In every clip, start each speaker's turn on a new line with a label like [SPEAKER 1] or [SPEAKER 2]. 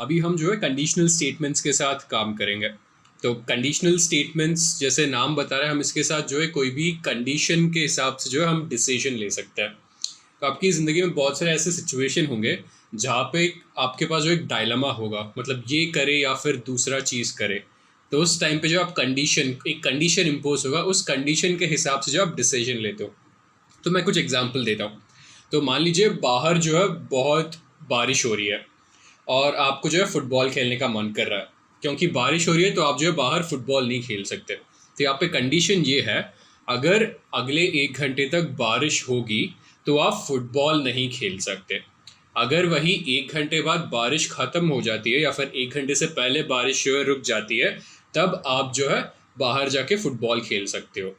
[SPEAKER 1] अभी हम जो है कंडीशनल स्टेटमेंट्स के साथ काम करेंगे। तो कंडीशनल स्टेटमेंट्स जैसे नाम बता रहे हैं, हम इसके साथ जो है कोई भी कंडीशन के हिसाब से जो है हम डिसीजन ले सकते हैं। तो आपकी ज़िंदगी में बहुत सारे ऐसे सिचुएशन होंगे जहाँ पे आपके पास जो एक डायलेमा होगा, मतलब ये करे या फिर दूसरा चीज़ करे। तो उस टाइम पे जो आप एक कंडीशन इम्पोज होगा, उस कंडीशन के हिसाब से जो आप डिसीजन लेते हो। तो मैं कुछ एग्जांपल देता हूँ। तो मान लीजिए बाहर जो है बहुत बारिश हो रही है और आपको जो है फुटबॉल खेलने का मन कर रहा है। क्योंकि बारिश हो रही है तो आप जो है बाहर फुटबॉल नहीं खेल सकते। तो यहाँ पे कंडीशन ये है, अगर अगले 1 घंटे तक बारिश होगी तो आप फुटबॉल नहीं खेल सकते। अगर वही 1 घंटे बाद बारिश ख़त्म हो जाती है या फिर 1 घंटे से पहले बारिश जो है रुक जाती है, तब आप जो है बाहर जाके फुटबॉल खेल सकते हो।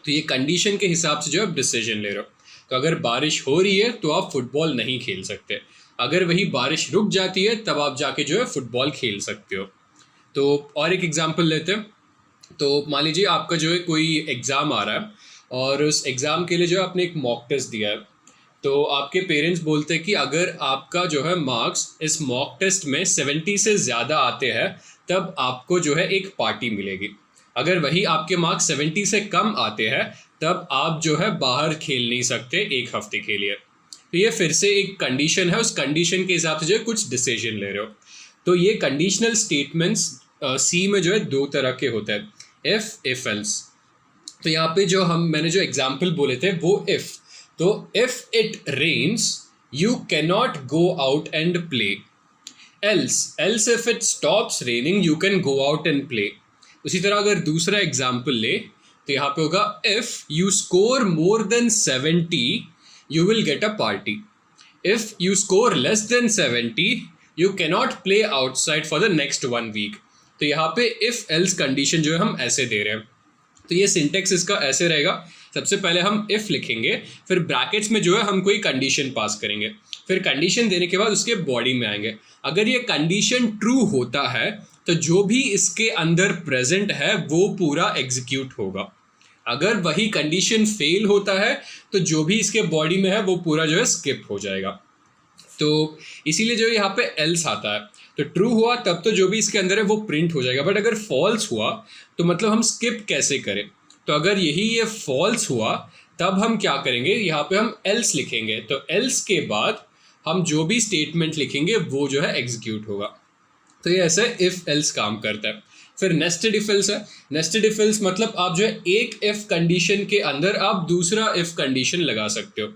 [SPEAKER 1] तो ये कंडीशन के हिसाब से जो आप डिसीजन ले रहे हो। तो अगर बारिश हो रही है तो आप फुटबॉल नहीं खेल सकते। अगर वही बारिश रुक जाती है तब आप जाके जो है फुटबॉल खेल सकते हो। तो और एक एग्जांपल लेते हैं। तो मान लीजिए आपका जो है कोई एग्ज़ाम आ रहा है और उस एग्ज़ाम के लिए जो है आपने एक मॉक टेस्ट दिया है। तो आपके पेरेंट्स बोलते हैं कि अगर आपका जो है मार्क्स इस मॉक टेस्ट में 70 से ज़्यादा आते हैं तब आपको जो है एक पार्टी मिलेगी। अगर वही आपके मार्क्स 70 से कम आते हैं तब आप जो है बाहर खेल नहीं सकते 1 हफ्ते के लिए। तो ये फिर से एक कंडीशन है, उस कंडीशन के हिसाब से जो है कुछ डिसीजन ले रहे हो। तो ये कंडीशनल स्टेटमेंट्स सी में जो है 2 तरह के होते हैं, इफ एल्स। तो यहाँ पे जो मैंने जो एग्जाम्पल बोले थे वो इफ। तो if it rains you cannot go out and play. Else if it stops raining you can go out and play. उसी तरह अगर दूसरा एग्जाम्पल ले तो यहाँ पे होगा if you score more than 70 you will get a party. If you score less than 70 you cannot play outside for the next 1 week. तो यहाँ पे इफ एल्स कंडीशन जो है हम ऐसे दे रहे हैं। तो ये सिंटेक्स इसका ऐसे रहेगा, सबसे पहले हम इफ लिखेंगे, फिर ब्रैकेट्स में जो है हम कोई कंडीशन पास करेंगे, फिर कंडीशन देने के बाद उसके बॉडी में आएंगे। अगर ये कंडीशन ट्रू होता है तो जो भी इसके अंदर प्रेजेंट है वो पूरा एग्जीक्यूट होगा। अगर वही कंडीशन फेल होता है तो जो भी इसके बॉडी में है वो पूरा जो है स्किप हो जाएगा। तो इसीलिए जो यहाँ पे एल्स आता है। तो ट्रू हुआ तब तो जो भी इसके अंदर है वो प्रिंट हो जाएगा, बट अगर फॉल्स हुआ तो मतलब हम स्किप कैसे करें। तो अगर ये फॉल्स हुआ तब हम क्या करेंगे, यहाँ पे हम एल्स लिखेंगे। तो एल्स के बाद हम जो भी स्टेटमेंट लिखेंगे वो जो है एग्जीक्यूट होगा। तो ये ऐसे इफ एल्स काम करता है। फिर नेस्टेड इफ एल्स है। नेस्टेड इफ एल्स मतलब आप जो है एक इफ कंडीशन के अंदर आप दूसरा इफ कंडीशन लगा सकते हो।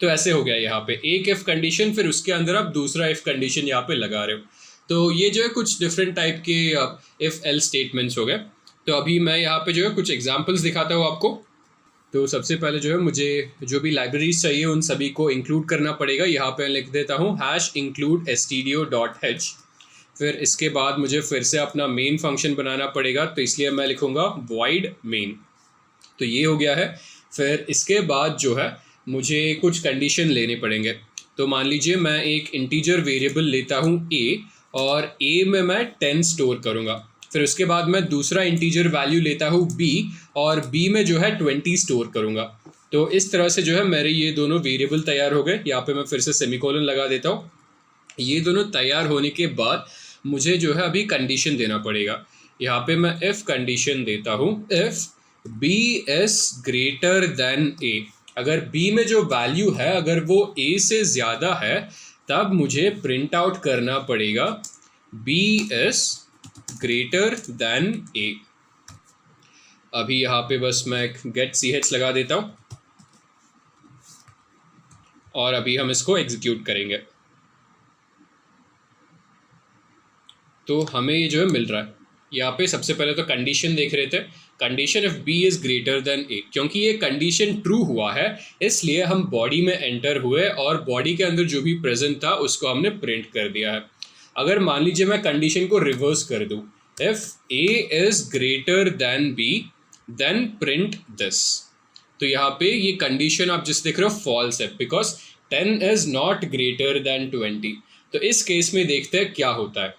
[SPEAKER 1] तो ऐसे हो गया यहाँ पे एक इफ कंडीशन, फिर उसके अंदर आप दूसरा इफ कंडीशन यहाँ पे लगा रहे हो। तो ये जो है कुछ डिफरेंट टाइप के इफ एल स्टेटमेंट्स हो गए। तो अभी मैं यहाँ पे जो है कुछ एग्जांपल्स दिखाता हूँ आपको। तो सबसे पहले जो है मुझे जो भी लाइब्रेरीज चाहिए उन सभी को इंक्लूड करना पड़ेगा। यहाँ पे लिख देता हूँ #include stdio.h। फिर इसके बाद मुझे फिर से अपना मेन फंक्शन बनाना पड़ेगा, तो इसलिए मैं लिखूँगा void main। तो ये हो गया है। फिर इसके बाद जो है मुझे कुछ कंडीशन लेने पड़ेंगे। तो मान लीजिए मैं एक इंटीजर वेरिएबल लेता हूँ a और a में मैं 10 स्टोर करूँगा। फिर उसके बाद मैं दूसरा इंटीजर वैल्यू लेता हूँ b और b में जो है 20 स्टोर करूँगा। तो इस तरह से जो है मेरे ये दोनों वेरिएबल तैयार हो गए। यहाँ पे मैं फिर से सेमीकोलन लगा देता हूँ। ये दोनों तैयार होने के बाद मुझे जो है अभी कंडीशन देना पड़ेगा। यहाँ पे मैं इफ कंडीशन देता हूँ, if b is greater than a। अगर b में जो वैल्यू है अगर वो a से ज़्यादा है तब मुझे प्रिंट आउट करना पड़ेगा b is greater than a। अभी यहाँ पे बस मैं get ch लगा देता हूँ और अभी हम इसको एग्जीक्यूट करेंगे। तो हमें ये जो है मिल रहा है। यहाँ पे सबसे पहले तो कंडीशन देख रहे थे, condition if b is greater then a। क्योंकि ये कंडीशन ट्रू हुआ है इसलिए हम बॉडी में एंटर हुए और बॉडी के अंदर जो भी प्रेजेंट था उसको हमने प्रिंट कर दिया है। अगर मान लीजिए मैं कंडीशन को रिवर्स कर दूँ, if a is greater than b then print this. तो यहाँ पे ये कंडीशन आप जिस देख रहे हो फॉल्स है, because 10 is not greater than 20। तो इस केस में देखते हैं क्या होता है।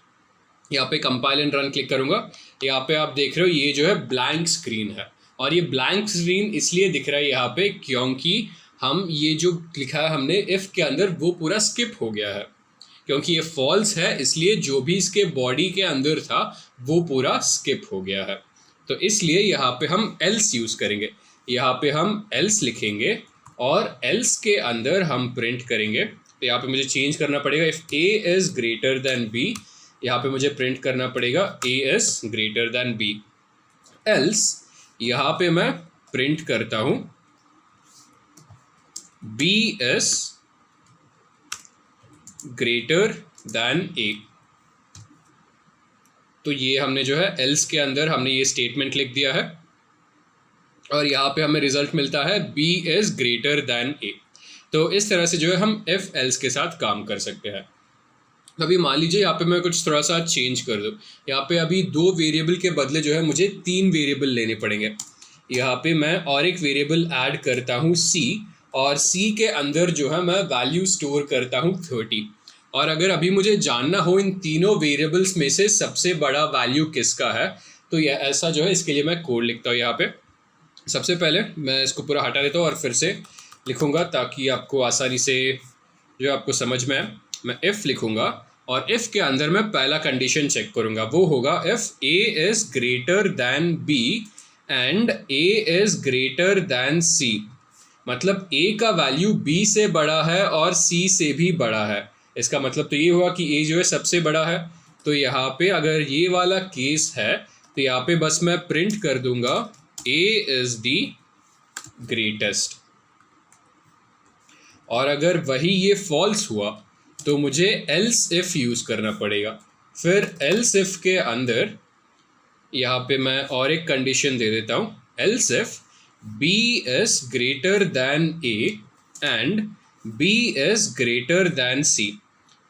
[SPEAKER 1] यहाँ पे कंपाइल एंड रन क्लिक करूँगा। यहाँ पे आप देख रहे हो ये जो है ब्लैंक स्क्रीन है, और ये ब्लैंक स्क्रीन इसलिए दिख रहा है यहाँ पे क्योंकि हम ये जो लिखा है हमने इफ़ के अंदर वो पूरा स्किप हो गया है। क्योंकि ये फॉल्स है इसलिए जो भी इसके बॉडी के अंदर था वो पूरा स्किप हो गया है। तो इसलिए यहाँ पे हम एल्स यूज़ करेंगे। यहाँ पे हम एल्स लिखेंगे और एल्स के अंदर हम प्रिंट करेंगे। तो यहाँ पे मुझे चेंज करना पड़ेगा, if A is greater than B, यहाँ पे मुझे प्रिंट करना पड़ेगा A is greater than B. Else यहाँ पे मैं प्रिंट करता हूँ B is greater than A. तो ये हमने जो है एल्स के अंदर हमने ये स्टेटमेंट लिख दिया है और यहाँ पे हमें रिजल्ट मिलता है B is greater than A. तो इस तरह से जो है हम इफ एल्स के साथ काम कर सकते हैं। अभी मान लीजिए यहाँ पे मैं कुछ थोड़ा सा चेंज कर दूँ, यहाँ पे अभी 2 वेरिएबल के बदले जो है मुझे 3 वेरिएबल लेने पड़ेंगे। यहाँ पे मैं और एक वेरिएबल ऐड करता हूँ c, और c के अंदर जो है मैं वैल्यू स्टोर करता हूँ 30। और अगर अभी मुझे जानना हो इन तीनों वेरिएबल्स में से सबसे बड़ा वैल्यू किसका है, तो यह ऐसा जो है इसके लिए मैं कोड लिखता हूँ। यहाँ पे सबसे पहले मैं इसको पूरा हटा देता हूँ और फिर से लिखूँगा ताकि आपको आसानी से जो आपको समझ में आए। मैं इफ़ लिखूँगा और इफ़ के अंदर मैं पहला कंडीशन चेक करूँगा, वो होगा if a is greater than b and a is greater than c। मतलब a का वैल्यू b से बड़ा है और c से भी बड़ा है। इसका मतलब तो ये हुआ कि a जो है सबसे बड़ा है। तो यहाँ पे अगर ये वाला केस है तो यहाँ पे बस मैं प्रिंट कर दूंगा a इज़ दी ग्रेटेस्ट। और अगर वही ये फॉल्स हुआ तो मुझे एल्स इफ यूज़ करना पड़ेगा। फिर एल्स इफ के अंदर यहाँ पे मैं और एक कंडीशन दे देता हूँ, else if b is greater than a and b is greater than c।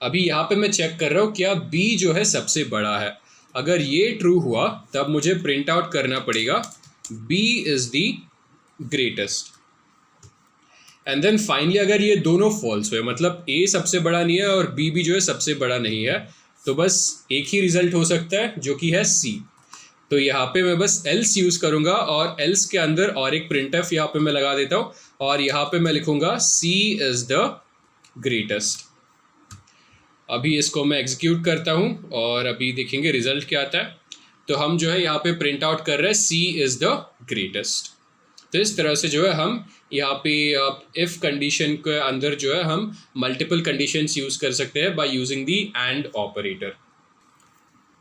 [SPEAKER 1] अभी यहाँ पे मैं चेक कर रहा हूँ क्या b जो है सबसे बड़ा है। अगर ये ट्रू हुआ तब मुझे प्रिंट आउट करना पड़ेगा b is the greatest. And then finally अगर ये दोनों फॉल्स हुए, मतलब a सबसे बड़ा नहीं है और b भी जो है सबसे बड़ा नहीं है, तो बस एक ही रिजल्ट हो सकता है जो कि है c। तो यहाँ पे मैं बस else यूज़ करूँगा और else के अंदर और एक printf यहाँ पे मैं लगा देता हूँ और यहाँ पे मैं लिखूँगा c इज़ द ग्रेटेस्ट। अभी इसको मैं एग्जीक्यूट करता हूँ और अभी देखेंगे रिजल्ट क्या आता है। तो हम जो है यहाँ पे प्रिंट आउट कर रहे हैं c इज़ द ग्रेटेस्ट। तो इस तरह से जो है हम यहाँ पे इफ़ कंडीशन के अंदर जो है हम मल्टीपल कंडीशंस यूज़ कर सकते हैं by using the and operator.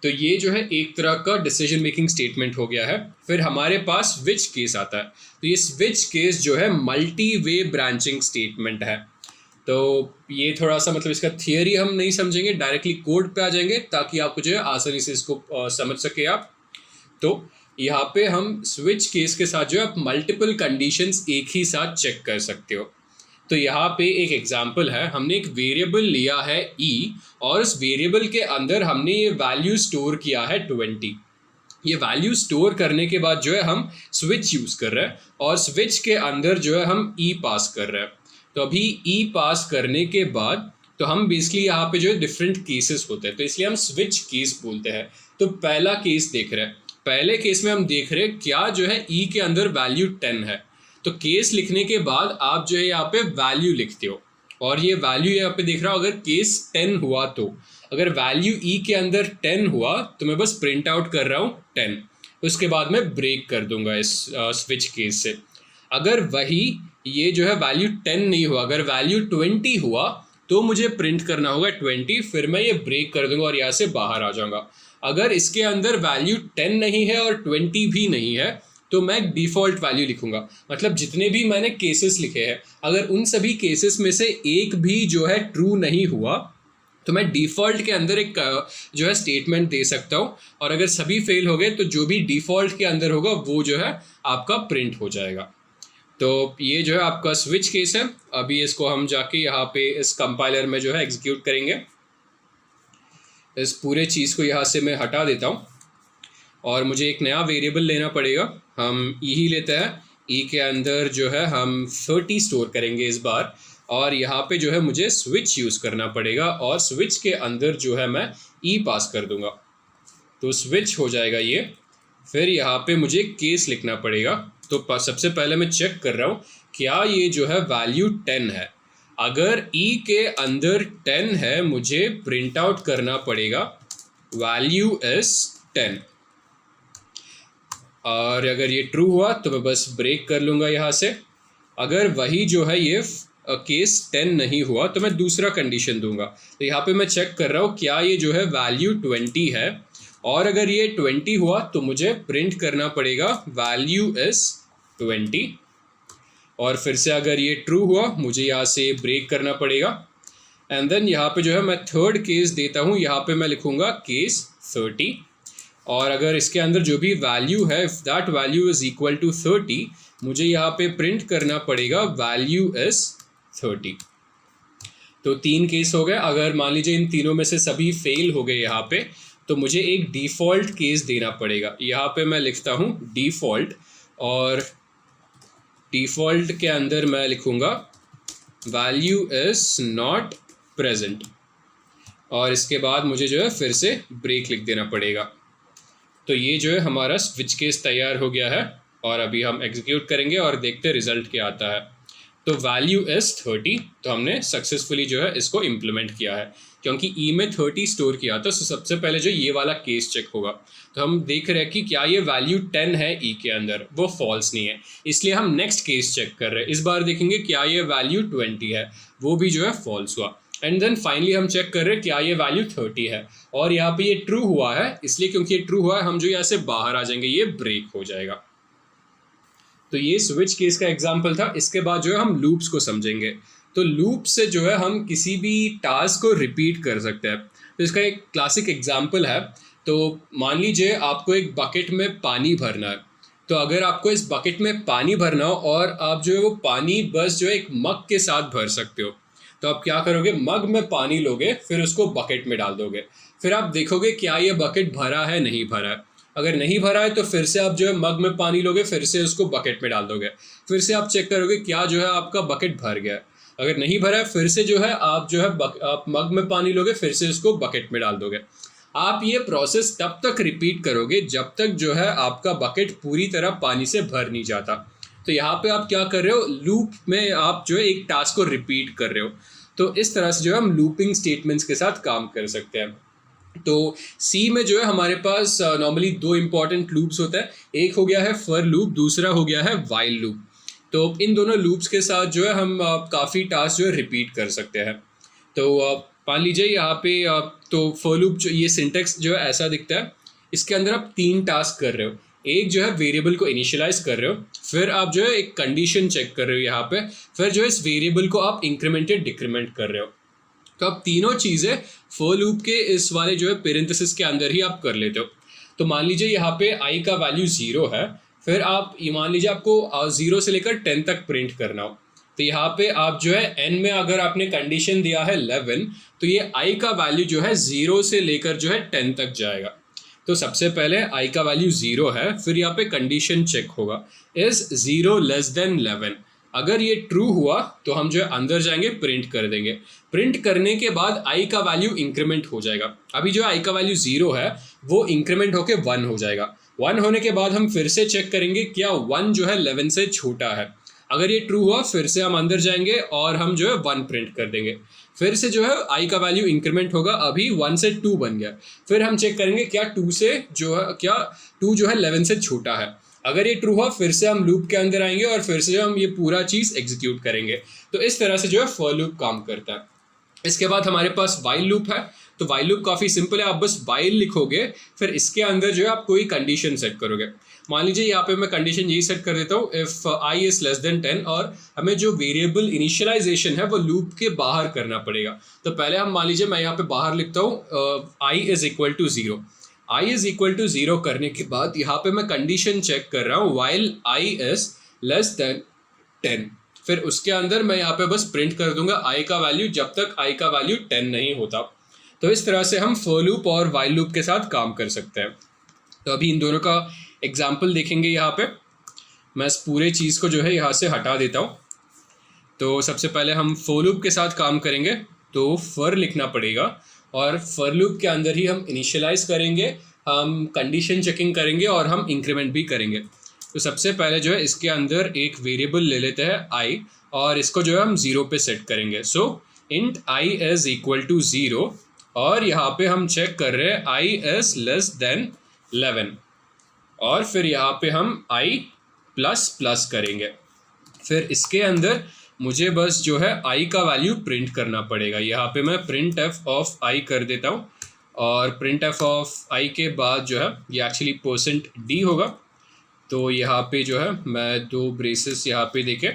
[SPEAKER 1] तो ये जो है एक तरह का डिसीजन मेकिंग स्टेटमेंट हो गया है। फिर हमारे पास स्विच केस आता है। तो ये स्विच केस जो है मल्टी वे ब्रांचिंग स्टेटमेंट है। तो ये थोड़ा सा मतलब इसका थियरी हम नहीं समझेंगे, डायरेक्टली कोड पे आ जाएंगे ताकि आपको जो है आसानी से इसको समझ सके आप। तो यहाँ पे हम स्विच केस के साथ जो है आप मल्टीपल कंडीशंस एक ही साथ चेक कर सकते हो। तो यहाँ पे एक एग्जांपल है, हमने एक वेरिएबल लिया है e और उस वेरिएबल के अंदर हमने ये वैल्यू स्टोर किया है 20। ये वैल्यू स्टोर करने के बाद जो है हम स्विच यूज़ कर रहे हैं और स्विच के अंदर जो है हम e पास कर रहे हैं। तो अभी e पास करने के बाद तो हम बेसिकली यहाँ पे जो है डिफरेंट केसेस होते हैं, तो इसलिए हम स्विच केस बोलते हैं। तो पहला केस देख रहे हैं, पहले केस में हम देख रहे हैं क्या जो है e के अंदर वैल्यू 10 है। तो केस लिखने के बाद आप जो है यहाँ पे वैल्यू लिखते हो और ये वैल्यू यहाँ पे देख रहा हो। अगर केस 10 हुआ तो अगर वैल्यू e के अंदर 10 हुआ तो मैं बस प्रिंट आउट कर रहा हूँ 10, उसके बाद मैं ब्रेक कर दूंगा इस स्विच केस से। अगर वही ये जो है वैल्यू 10 नहीं हुआ, अगर वैल्यू 20 हुआ तो मुझे प्रिंट करना होगा 20, फिर मैं ये ब्रेक कर दूंगा और यहाँ से बाहर आ जाऊंगा। अगर इसके अंदर वैल्यू 10 नहीं है और 20 भी नहीं है तो मैं डिफ़ॉल्ट वैल्यू लिखूंगा। मतलब जितने भी मैंने केसेस लिखे हैं अगर उन सभी केसेस में से एक भी जो है ट्रू नहीं हुआ तो मैं डिफ़ॉल्ट के अंदर एक जो है स्टेटमेंट दे सकता हूँ और अगर सभी फेल हो गए तो जो भी डिफ़ॉल्ट के अंदर होगा वो जो है आपका प्रिंट हो जाएगा। तो ये जो है आपका स्विच केस है। अभी इसको हम जाके यहाँ पे इस कंपाइलर में जो है एग्जीक्यूट करेंगे। इस पूरे चीज़ को यहाँ से मैं हटा देता हूँ और मुझे एक नया वेरिएबल लेना पड़ेगा। हम ई ही लेते हैं, ई के अंदर जो है हम 30 स्टोर करेंगे इस बार और यहाँ पे जो है मुझे स्विच यूज़ करना पड़ेगा और स्विच के अंदर जो है मैं ई पास कर दूंगा तो स्विच हो जाएगा ये। फिर यहाँ पे मुझे केस लिखना पड़ेगा। तो सबसे पहले मैं चेक कर रहा हूँ क्या ये जो है वैल्यू 10 है। अगर ई के अंदर 10 है मुझे प्रिंट आउट करना पड़ेगा वैल्यू इज 10। और अगर ये ट्रू हुआ तो मैं बस ब्रेक कर लूँगा यहाँ से। अगर वही जो है ये केस 10 नहीं हुआ तो मैं दूसरा कंडीशन दूंगा। तो यहाँ पे मैं चेक कर रहा हूँ क्या ये जो है वैल्यू 20 है, और अगर ये 20 हुआ तो मुझे प्रिंट करना पड़ेगा वैल्यू इज 20। और फिर से अगर ये ट्रू हुआ मुझे यहाँ से ब्रेक करना पड़ेगा। एंड देन यहाँ पे जो है मैं थर्ड केस देता हूँ, यहाँ पे मैं लिखूँगा केस 30। और अगर इसके अंदर जो भी वैल्यू है, if that value is equal to 30, मुझे यहाँ पे प्रिंट करना पड़ेगा वैल्यू इज 30। तो 3 केस हो गए। अगर मान लीजिए इन तीनों में से सभी फेल हो गए यहाँ पे, तो मुझे एक डिफ़ॉल्ट केस देना पड़ेगा। यहाँ पे मैं लिखता हूँ डिफ़ॉल्ट, और डिफ़ॉल्ट के अंदर मैं लिखूँगा वैल्यू इज नॉट प्रेजेंट, और इसके बाद मुझे जो है फिर से ब्रेक लिख देना पड़ेगा। तो ये जो है हमारा स्विच केस तैयार हो गया है, और अभी हम एग्जीक्यूट करेंगे और देखते हैं रिजल्ट क्या आता है। तो वैल्यू इज 30, तो हमने सक्सेसफुली जो है इसको इम्प्लीमेंट किया है, क्योंकि ई में 30 स्टोर किया था। तो सबसे पहले जो ये वाला केस चेक होगा, तो हम देख रहे हैं कि क्या ये वैल्यू 10 है ई के अंदर, वो फॉल्स नहीं है, इसलिए हम नेक्स्ट केस चेक कर रहे हैं। इस बार देखेंगे क्या ये वैल्यू 20 है, वो भी जो है फॉल्स हुआ। एंड देन फाइनली हम चेक कर रहे हैं क्या ये वैल्यू 30 है, और यहाँ पे ये ट्रू हुआ है, इसलिए क्योंकि ये ट्रू हुआ है हम जो यहाँ से बाहर आ जाएंगे, ये ब्रेक हो जाएगा। तो ये स्विच केस का एग्जाम्पल था। इसके बाद जो है हम लूप्स को समझेंगे। तो लूप से जो है हम किसी भी टास्क को रिपीट कर सकते हैं। तो इसका एक क्लासिक एग्जाम्पल है। तो मान लीजिए आपको एक बकेट में पानी भरना है। तो अगर आपको इस बकेट में पानी भरना हो और आप जो है वो पानी बस जो है एक मग के साथ भर सकते हो, तो आप क्या करोगे, मग में पानी लोगे, फिर उसको बकेट में डाल दोगे, फिर आप देखोगे क्या ये बकेट भरा है नहीं भरा है। अगर नहीं भरा है तो फिर से आप जो है मग में पानी लोगे, फिर से उसको बकेट में डाल दोगे, फिर से आप चेक करोगे क्या जो है आपका बकेट भर गया है। अगर नहीं भरा है फिर से जो है आप जो है आप मग में पानी लोगे, फिर से उसको बकेट में डाल दोगे। आप ये प्रोसेस तब तक रिपीट करोगे जब तक जो है आपका बकेट पूरी तरह पानी से भर नहीं जाता। तो यहाँ पे आप क्या कर रहे हो, लूप में आप जो है एक टास्क को रिपीट कर रहे हो। तो इस तरह से जो है हम लूपिंग स्टेटमेंट्स के साथ काम कर सकते हैं। तो सी में जो है हमारे पास नॉर्मली 2 इंपॉर्टेंट लूप्स होते हैं। एक हो गया है फॉर लूप, दूसरा हो गया है व्हाइल लूप। तो इन दोनों लूप्स के साथ जो है हम काफ़ी टास्क जो है रिपीट कर सकते हैं। तो मान लीजिए यहाँ पे तो फॉर लूप जो ये सिंटेक्स जो है ऐसा दिखता है। इसके अंदर आप 3 टास्क कर रहे हो। एक जो है वेरिएबल को इनिशियलाइज कर रहे हो, फिर आप जो है एक कंडीशन चेक कर रहे हो यहाँ पे, फिर जो है इस वेरिएबल को आप इंक्रीमेंटेड डिक्रीमेंट कर रहे हो। तो आप तीनों चीज़ें फॉर लूप के इस वाले जो है पेरेंथेसिस के अंदर ही आप कर लेते हो। तो मान लीजिए यहाँ पे आई का वैल्यू 0 है, फिर आप ये मान लीजिए आपको 0 से लेकर 10 तक प्रिंट करना हो। तो यहाँ पे आप जो है n में अगर आपने कंडीशन दिया है 11, तो ये i का वैल्यू जो है 0 से लेकर जो है 10 तक जाएगा। तो सबसे पहले i का वैल्यू 0 है, फिर यहाँ पे कंडीशन चेक होगा, इज 0 लेस देन 11। अगर ये ट्रू हुआ तो हम जो है अंदर जाएंगे, प्रिंट कर देंगे। प्रिंट करने के बाद i का वैल्यू इंक्रीमेंट हो जाएगा। अभी जो i का वैल्यू 0 है वो इंक्रीमेंट होके 1 हो जाएगा। 1 होने के बाद हम फिर से चेक करेंगे क्या 1 जो है 11 से छोटा है। अगर ये ट्रू हुआ फिर से हम अंदर जाएंगे और हम जो है 1 प्रिंट कर देंगे। फिर से जो है i का वैल्यू इंक्रीमेंट होगा, अभी 1 से 2 बन गया। फिर हम चेक करेंगे क्या 2 से जो है क्या 2 जो है 11 से छोटा है। अगर ये ट्रू हुआ फिर से हम लूप के अंदर आएंगे और फिर से जो हम ये पूरा चीज़ एग्जीक्यूट करेंगे। तो इस तरह से जो है फॉर लूप काम करता है। इसके बाद हमारे पास व्हाइल लूप है। तो व्हाइल लूप काफ़ी सिंपल है, आप बस व्हाइल लिखोगे, फिर इसके अंदर जो है आप कोई कंडीशन सेट करोगे। मान लीजिए यहाँ पे मैं कंडीशन यही सेट कर देता हूँ, if i is less than 10, और हमें जो वेरिएबल इनिशियलाइजेशन है वो लूप के बाहर करना पड़ेगा। तो पहले हम मान लीजिए मैं यहाँ पे बाहर लिखता हूँ i is equal to 0। i is equal to 0 करने के बाद यहाँ पे मैं कंडीशन चेक कर रहा हूँ while i is less than 10। फिर उसके अंदर मैं यहाँ पे बस प्रिंट कर दूंगा i का वैल्यू जब तक i का वैल्यू 10 नहीं होता। तो इस तरह से हम फॉर लूप और व्हाइल लूप के साथ काम कर सकते हैं। तो अभी इन दोनों का एग्जाम्पल देखेंगे। यहाँ पे मैं इस पूरे चीज़ को जो है यहाँ से हटा देता हूँ। तो सबसे पहले हम फॉर लूप के साथ काम करेंगे। तो फॉर लिखना पड़ेगा और फॉर लूप के अंदर ही हम इनिशियलाइज करेंगे, हम कंडीशन चेकिंग करेंगे और हम इंक्रीमेंट भी करेंगे। तो सबसे पहले जो है इसके अंदर एक वेरिएबल ले लेते हैं i, और इसको जो है हम 0 पे सेट करेंगे। So int I is equal to 0 और यहाँ पे हम चेक कर रहे हैं आई इज लेस देन 11 और फिर यहाँ पे हम आई प्लस प्लस करेंगे। फिर इसके अंदर मुझे बस जो है आई का वैल्यू प्रिंट करना पड़ेगा। यहाँ पे मैं प्रिंट एफ ऑफ आई कर देता हूँ और प्रिंट एफ ऑफ आई के बाद जो है ये एक्चुअली परसेंट डी होगा। तो यहाँ पे जो है मैं 2 ब्रेसेस यहाँ पे देखे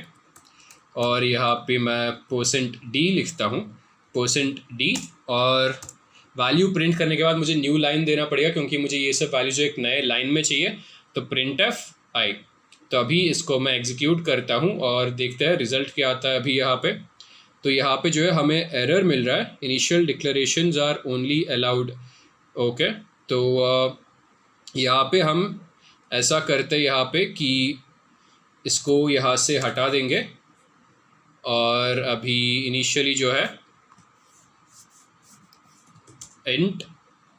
[SPEAKER 1] और यहाँ पे मैं परसेंट डी लिखता हूँ, परसेंट डी, और वैल्यू प्रिंट करने के बाद मुझे न्यू लाइन देना पड़ेगा क्योंकि मुझे ये सब वैल्यू जो एक नए लाइन में चाहिए। तो प्रिंट एफ आई, तो अभी इसको मैं एग्जीक्यूट करता हूँ और देखते हैं रिजल्ट क्या आता है अभी यहाँ पे। तो यहाँ पे जो है हमें एरर मिल रहा है, initial declarations are only allowed. Okay, तो यहाँ पे हम ऐसा करते हैं यहाँ पे कि इसको यहाँ से हटा देंगे और अभी इनिशियली जो है int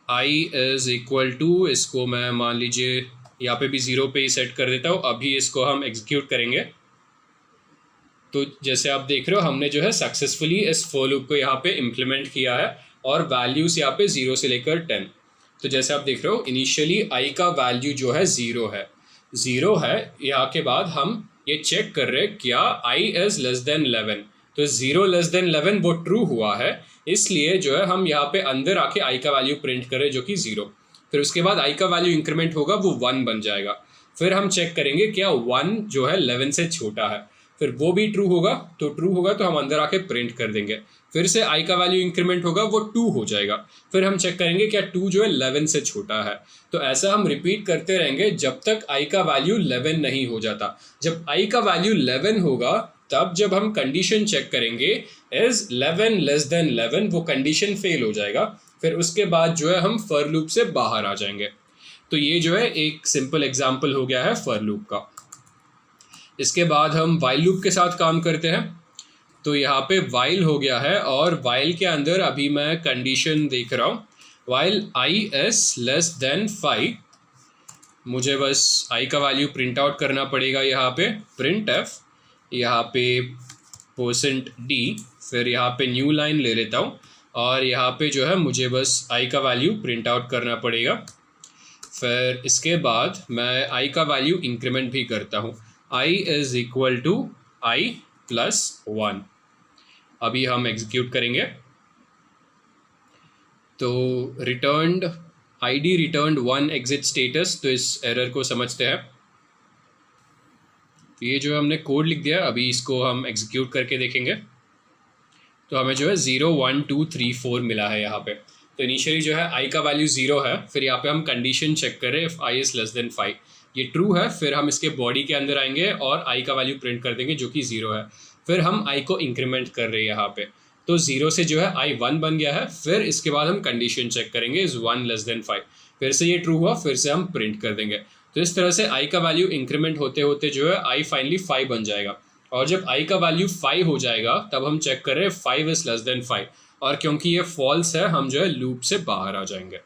[SPEAKER 1] I is equal to, इसको मैं मान लीजिए यहाँ पे भी 0 पे ही सेट कर देता हूँ। अभी इसको हम एग्जीक्यूट करेंगे तो जैसे आप देख रहे हो हमने जो है सक्सेसफुली इस फॉर लूप को यहाँ पे इम्प्लीमेंट किया है और वैल्यूज़ यहाँ पे 0 से लेकर 10। तो जैसे आप देख रहे हो इनिशियली आई का वैल्यू जो है 0 है। यहाँ के बाद हम ये चेक कर रहे हैं क्या आई इज लेस देन 11। तो 0 लेस देन 11 वो ट्रू हुआ है, इसलिए जो है हम यहाँ पे अंदर आके आई का वैल्यू प्रिंट करें जो कि 0। फिर उसके बाद आई का वैल्यू इंक्रीमेंट होगा, वो 1 बन जाएगा। फिर हम चेक करेंगे क्या 1 जो है 11 से छोटा है, फिर वो भी ट्रू होगा। तो ट्रू होगा तो हम अंदर आके प्रिंट कर देंगे। फिर से आई का वैल्यू इंक्रीमेंट होगा, वो 2 हो जाएगा। फिर हम चेक करेंगे क्या 2 जो है 11 से छोटा है। तो ऐसा हम रिपीट करते रहेंगे जब तक आई का वैल्यू 11 नहीं हो जाता। जब आई का वैल्यू 11 होगा तब जब हम कंडीशन चेक करेंगे इज 11 लेस देन 11, वो कंडीशन फेल हो जाएगा। फिर उसके बाद जो है हम फॉर लूप से बाहर आ जाएंगे। तो ये जो है एक सिंपल एग्जाम्पल हो गया है फॉर लूप का। इसके बाद हम वाइल लूप के साथ काम करते हैं। तो यहाँ पे वाइल हो गया है और वाइल के अंदर अभी मैं कंडीशन देख रहा हूँ, while I is less than 5। मुझे बस आई का वैल्यू प्रिंट आउट करना पड़ेगा। यहाँ पे प्रिंट एफ, यहाँ पे परसेंट डी, फिर यहाँ पे न्यू लाइन ले लेता हूँ और यहाँ पे जो है मुझे बस आई का वैल्यू प्रिंट आउट करना पड़ेगा। फिर इसके बाद मैं आई का वैल्यू इंक्रीमेंट भी करता हूँ, i is equal to i plus 1। अभी हम एग्जीक्यूट करेंगे तो returned ID returned 1 exit status. तो इस एरर को समझते हैं। तो ये जो हमने कोड लिख दिया, अभी इसको हम एग्जीक्यूट करके देखेंगे तो हमें जो है 0 1 2 3 4 मिला है यहाँ पे। तो इनिशियली जो है आई का वैल्यू 0 है, फिर यहाँ पे हम कंडीशन चेक करें if I is less than 5, ये ट्रू है। फिर हम इसके बॉडी के अंदर आएंगे और आई का वैल्यू प्रिंट कर देंगे जो कि 0 है। फिर हम आई को इंक्रीमेंट कर रहे हैं यहाँ पे, तो 0 से जो है आई 1 बन गया है। फिर इसके बाद हम कंडीशन चेक करेंगे इज 1 लेस देन 5, फिर से ये ट्रू हुआ, फिर से हम प्रिंट कर देंगे। तो इस तरह से आई का वैल्यू इंक्रीमेंट होते होते जो है आई फाइनली 5 बन जाएगा। और जब आई का वैल्यू 5 हो जाएगा तब हम चेक कर रहे हैं 5 इज लेस देन 5, और क्योंकि ये फॉल्स है हम जो है लूप से बाहर आ जाएंगे।